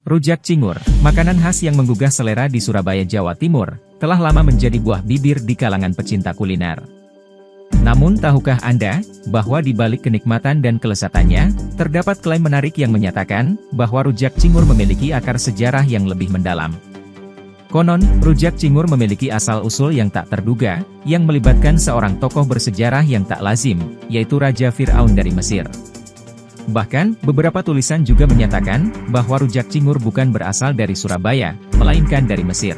Rujak cingur, makanan khas yang menggugah selera di Surabaya, Jawa Timur, telah lama menjadi buah bibir di kalangan pecinta kuliner. Namun tahukah Anda, bahwa di balik kenikmatan dan kelezatannya, terdapat klaim menarik yang menyatakan, bahwa rujak cingur memiliki akar sejarah yang lebih mendalam. Konon, rujak cingur memiliki asal-usul yang tak terduga, yang melibatkan seorang tokoh bersejarah yang tak lazim, yaitu Raja Fir'aun dari Mesir. Bahkan, beberapa tulisan juga menyatakan, bahwa rujak cingur bukan berasal dari Surabaya, melainkan dari Mesir.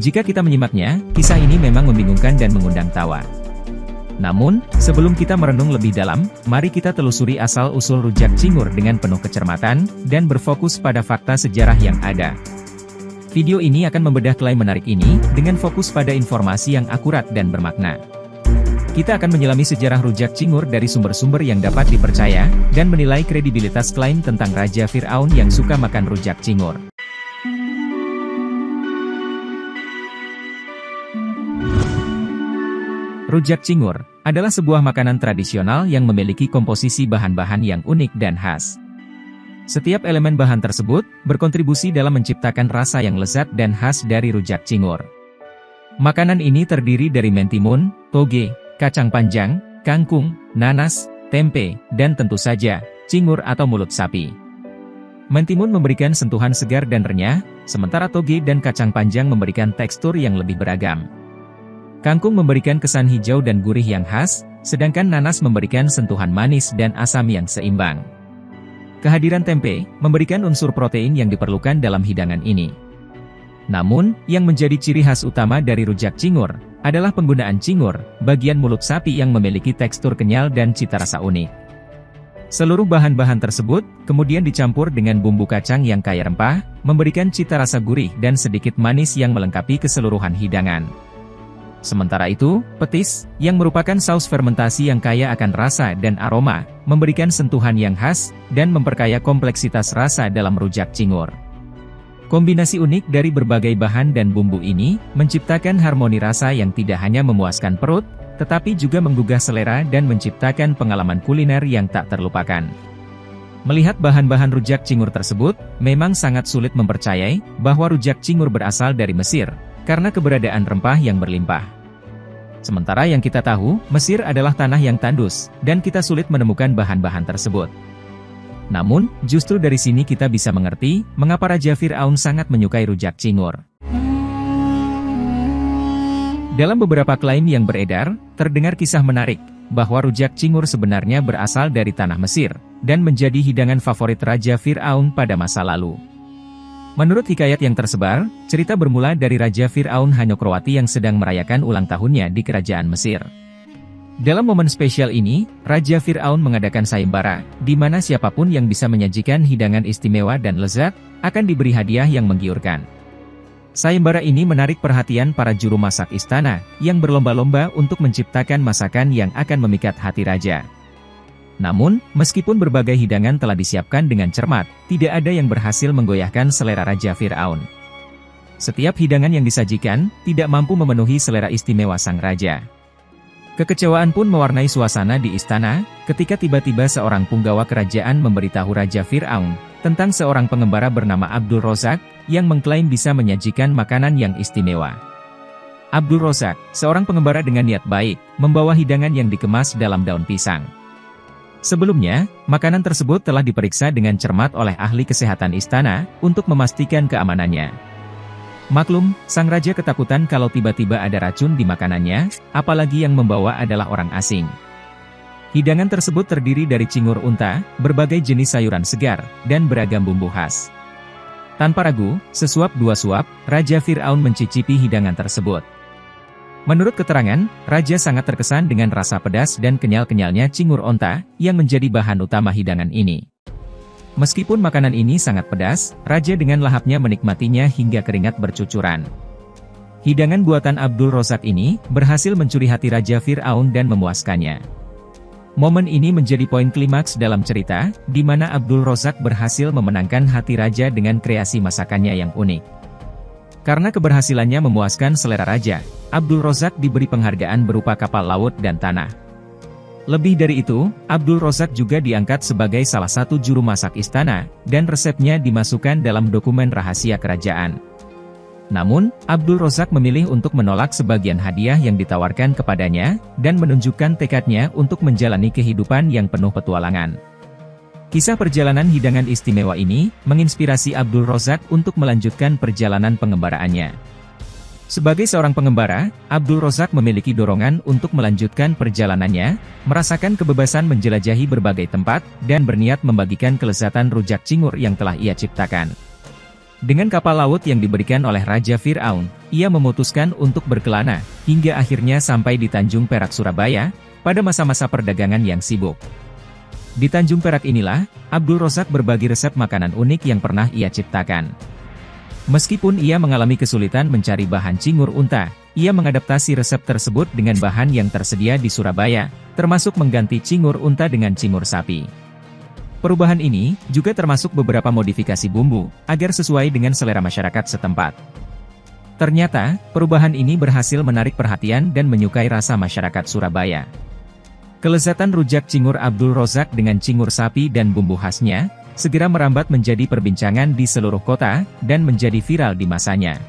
Jika kita menyimaknya, kisah ini memang membingungkan dan mengundang tawa. Namun, sebelum kita merenung lebih dalam, mari kita telusuri asal-usul rujak cingur dengan penuh kecermatan, dan berfokus pada fakta sejarah yang ada. Video ini akan membedah klaim menarik ini, dengan fokus pada informasi yang akurat dan bermakna. Kita akan menyelami sejarah rujak cingur dari sumber-sumber yang dapat dipercaya, dan menilai kredibilitas klaim tentang Raja Fir'aun yang suka makan rujak cingur. Rujak cingur adalah sebuah makanan tradisional yang memiliki komposisi bahan-bahan yang unik dan khas. Setiap elemen bahan tersebut berkontribusi dalam menciptakan rasa yang lezat dan khas dari rujak cingur. Makanan ini terdiri dari mentimun, toge, kacang panjang, kangkung, nanas, tempe, dan tentu saja, cingur atau mulut sapi. Mentimun memberikan sentuhan segar dan renyah, sementara toge dan kacang panjang memberikan tekstur yang lebih beragam. Kangkung memberikan kesan hijau dan gurih yang khas, sedangkan nanas memberikan sentuhan manis dan asam yang seimbang. Kehadiran tempe memberikan unsur protein yang diperlukan dalam hidangan ini. Namun, yang menjadi ciri khas utama dari rujak cingur adalah penggunaan cingur, bagian mulut sapi yang memiliki tekstur kenyal dan cita rasa unik. Seluruh bahan-bahan tersebut kemudian dicampur dengan bumbu kacang yang kaya rempah, memberikan cita rasa gurih dan sedikit manis yang melengkapi keseluruhan hidangan. Sementara itu, petis, yang merupakan saus fermentasi yang kaya akan rasa dan aroma, memberikan sentuhan yang khas, dan memperkaya kompleksitas rasa dalam rujak cingur. Kombinasi unik dari berbagai bahan dan bumbu ini, menciptakan harmoni rasa yang tidak hanya memuaskan perut, tetapi juga menggugah selera dan menciptakan pengalaman kuliner yang tak terlupakan. Melihat bahan-bahan rujak cingur tersebut, memang sangat sulit mempercayai, bahwa rujak cingur berasal dari Mesir, karena keberadaan rempah yang berlimpah. Sementara yang kita tahu, Mesir adalah tanah yang tandus, dan kita sulit menemukan bahan-bahan tersebut. Namun, justru dari sini kita bisa mengerti, mengapa Raja Fir'aun sangat menyukai rujak cingur. Dalam beberapa klaim yang beredar, terdengar kisah menarik, bahwa rujak cingur sebenarnya berasal dari tanah Mesir, dan menjadi hidangan favorit Raja Fir'aun pada masa lalu. Menurut hikayat yang tersebar, cerita bermula dari Raja Fir'aun Hanyokrowati yang sedang merayakan ulang tahunnya di kerajaan Mesir. Dalam momen spesial ini, Raja Fir'aun mengadakan sayembara, di mana siapapun yang bisa menyajikan hidangan istimewa dan lezat, akan diberi hadiah yang menggiurkan. Sayembara ini menarik perhatian para juru masak istana, yang berlomba-lomba untuk menciptakan masakan yang akan memikat hati raja. Namun, meskipun berbagai hidangan telah disiapkan dengan cermat, tidak ada yang berhasil menggoyahkan selera Raja Fir'aun. Setiap hidangan yang disajikan, tidak mampu memenuhi selera istimewa sang raja. Kekecewaan pun mewarnai suasana di istana, ketika tiba-tiba seorang punggawa kerajaan memberitahu Raja Fir'aun, tentang seorang pengembara bernama Abdul Rozak, yang mengklaim bisa menyajikan makanan yang istimewa. Abdul Rozak, seorang pengembara dengan niat baik, membawa hidangan yang dikemas dalam daun pisang. Sebelumnya, makanan tersebut telah diperiksa dengan cermat oleh ahli kesehatan istana, untuk memastikan keamanannya. Maklum, sang raja ketakutan kalau tiba-tiba ada racun di makanannya, apalagi yang membawa adalah orang asing. Hidangan tersebut terdiri dari cingur unta, berbagai jenis sayuran segar, dan beragam bumbu khas. Tanpa ragu, sesuap dua suap, Raja Fir'aun mencicipi hidangan tersebut. Menurut keterangan, raja sangat terkesan dengan rasa pedas dan kenyal-kenyalnya cingur onta, yang menjadi bahan utama hidangan ini. Meskipun makanan ini sangat pedas, raja dengan lahapnya menikmatinya hingga keringat bercucuran. Hidangan buatan Abdul Rozak ini, berhasil mencuri hati Raja Fir'aun dan memuaskannya. Momen ini menjadi poin klimaks dalam cerita, di mana Abdul Rozak berhasil memenangkan hati raja dengan kreasi masakannya yang unik. Karena keberhasilannya memuaskan selera raja, Abdul Rozak diberi penghargaan berupa kapal laut dan tanah. Lebih dari itu, Abdul Razak juga diangkat sebagai salah satu juru masak istana, dan resepnya dimasukkan dalam dokumen rahasia kerajaan. Namun, Abdul Razak memilih untuk menolak sebagian hadiah yang ditawarkan kepadanya, dan menunjukkan tekadnya untuk menjalani kehidupan yang penuh petualangan. Kisah perjalanan hidangan istimewa ini, menginspirasi Abdul Razak untuk melanjutkan perjalanan pengembaraannya. Sebagai seorang pengembara, Abdul Razak memiliki dorongan untuk melanjutkan perjalanannya, merasakan kebebasan menjelajahi berbagai tempat, dan berniat membagikan kelezatan rujak cingur yang telah ia ciptakan. Dengan kapal laut yang diberikan oleh Raja Fir'aun, ia memutuskan untuk berkelana, hingga akhirnya sampai di Tanjung Perak Surabaya, pada masa-masa perdagangan yang sibuk. Di Tanjung Perak inilah, Abdul Razak berbagi resep makanan unik yang pernah ia ciptakan. Meskipun ia mengalami kesulitan mencari bahan cingur unta, ia mengadaptasi resep tersebut dengan bahan yang tersedia di Surabaya, termasuk mengganti cingur unta dengan cingur sapi. Perubahan ini juga termasuk beberapa modifikasi bumbu, agar sesuai dengan selera masyarakat setempat. Ternyata, perubahan ini berhasil menarik perhatian dan menyukai rasa masyarakat Surabaya. Kelezatan rujak cingur Abdul Razak dengan cingur sapi dan bumbu khasnya, segera merambat menjadi perbincangan di seluruh kota, dan menjadi viral di masanya.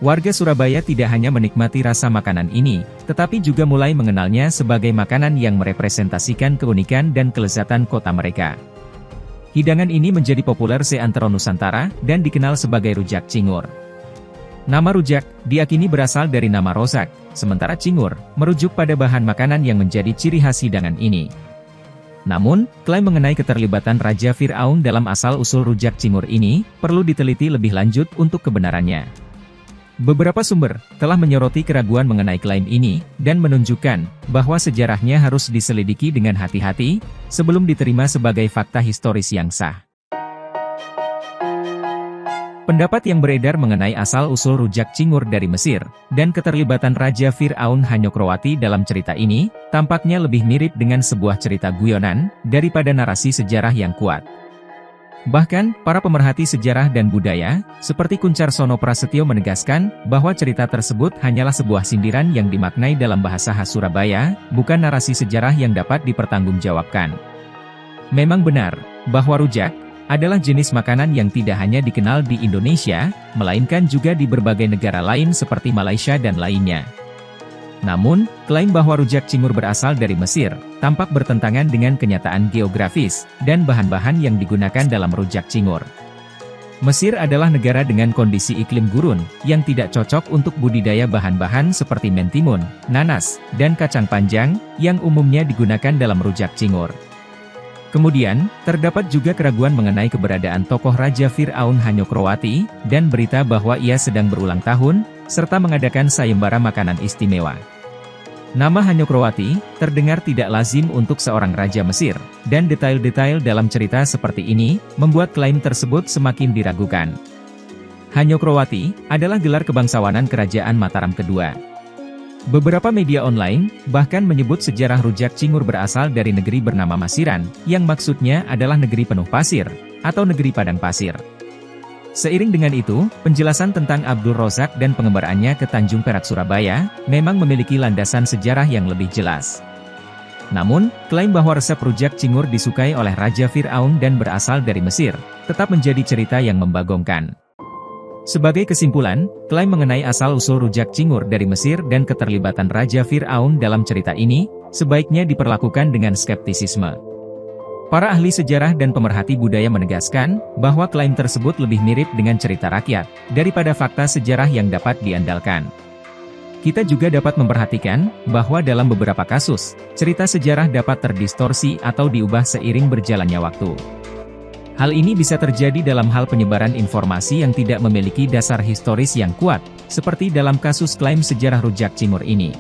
Warga Surabaya tidak hanya menikmati rasa makanan ini, tetapi juga mulai mengenalnya sebagai makanan yang merepresentasikan keunikan dan kelezatan kota mereka. Hidangan ini menjadi populer seantero Nusantara, dan dikenal sebagai rujak cingur. Nama rujak, diakini berasal dari nama Razak, sementara cingur, merujuk pada bahan makanan yang menjadi ciri khas hidangan ini. Namun, klaim mengenai keterlibatan Raja Fir'aun dalam asal-usul rujak cingur ini, perlu diteliti lebih lanjut untuk kebenarannya. Beberapa sumber telah menyoroti keraguan mengenai klaim ini, dan menunjukkan bahwa sejarahnya harus diselidiki dengan hati-hati, sebelum diterima sebagai fakta historis yang sah. Pendapat yang beredar mengenai asal-usul rujak cingur dari Mesir, dan keterlibatan Raja Fir'aun Hanyokroati dalam cerita ini, tampaknya lebih mirip dengan sebuah cerita guyonan, daripada narasi sejarah yang kuat. Bahkan, para pemerhati sejarah dan budaya, seperti Kuncarsono Prasetyo menegaskan, bahwa cerita tersebut hanyalah sebuah sindiran yang dimaknai dalam bahasa khas Surabaya, bukan narasi sejarah yang dapat dipertanggungjawabkan. Memang benar, bahwa rujak adalah jenis makanan yang tidak hanya dikenal di Indonesia, melainkan juga di berbagai negara lain seperti Malaysia dan lainnya. Namun, klaim bahwa rujak cingur berasal dari Mesir, tampak bertentangan dengan kenyataan geografis, dan bahan-bahan yang digunakan dalam rujak cingur. Mesir adalah negara dengan kondisi iklim gurun, yang tidak cocok untuk budidaya bahan-bahan seperti mentimun, nanas, dan kacang panjang, yang umumnya digunakan dalam rujak cingur. Kemudian, terdapat juga keraguan mengenai keberadaan tokoh Raja Fir'aun Hanyokroati, dan berita bahwa ia sedang berulang tahun, serta mengadakan sayembara makanan istimewa. Nama Hanyokroati terdengar tidak lazim untuk seorang Raja Mesir, dan detail-detail dalam cerita seperti ini, membuat klaim tersebut semakin diragukan. Hanyokroati adalah gelar kebangsawanan Kerajaan Mataram kedua. Beberapa media online, bahkan menyebut sejarah rujak cingur berasal dari negeri bernama Masiran, yang maksudnya adalah negeri penuh pasir, atau negeri padang pasir. Seiring dengan itu, penjelasan tentang Abdul Razak dan pengembaraannya ke Tanjung Perak Surabaya, memang memiliki landasan sejarah yang lebih jelas. Namun, klaim bahwa resep rujak cingur disukai oleh Raja Fir'aun dan berasal dari Mesir, tetap menjadi cerita yang membagongkan. Sebagai kesimpulan, klaim mengenai asal-usul rujak cingur dari Mesir dan keterlibatan Raja Fir'aun dalam cerita ini, sebaiknya diperlakukan dengan skeptisisme. Para ahli sejarah dan pemerhati budaya menegaskan, bahwa klaim tersebut lebih mirip dengan cerita rakyat, daripada fakta sejarah yang dapat diandalkan. Kita juga dapat memperhatikan, bahwa dalam beberapa kasus, cerita sejarah dapat terdistorsi atau diubah seiring berjalannya waktu. Hal ini bisa terjadi dalam hal penyebaran informasi yang tidak memiliki dasar historis yang kuat, seperti dalam kasus klaim sejarah rujak cingur ini.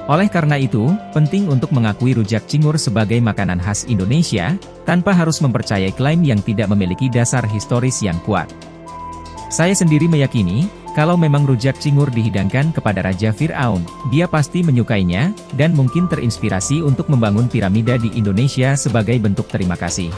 Oleh karena itu, penting untuk mengakui rujak cingur sebagai makanan khas Indonesia, tanpa harus mempercayai klaim yang tidak memiliki dasar historis yang kuat. Saya sendiri meyakini, kalau memang rujak cingur dihidangkan kepada Raja Fir'aun, dia pasti menyukainya, dan mungkin terinspirasi untuk membangun piramida di Indonesia sebagai bentuk terima kasih.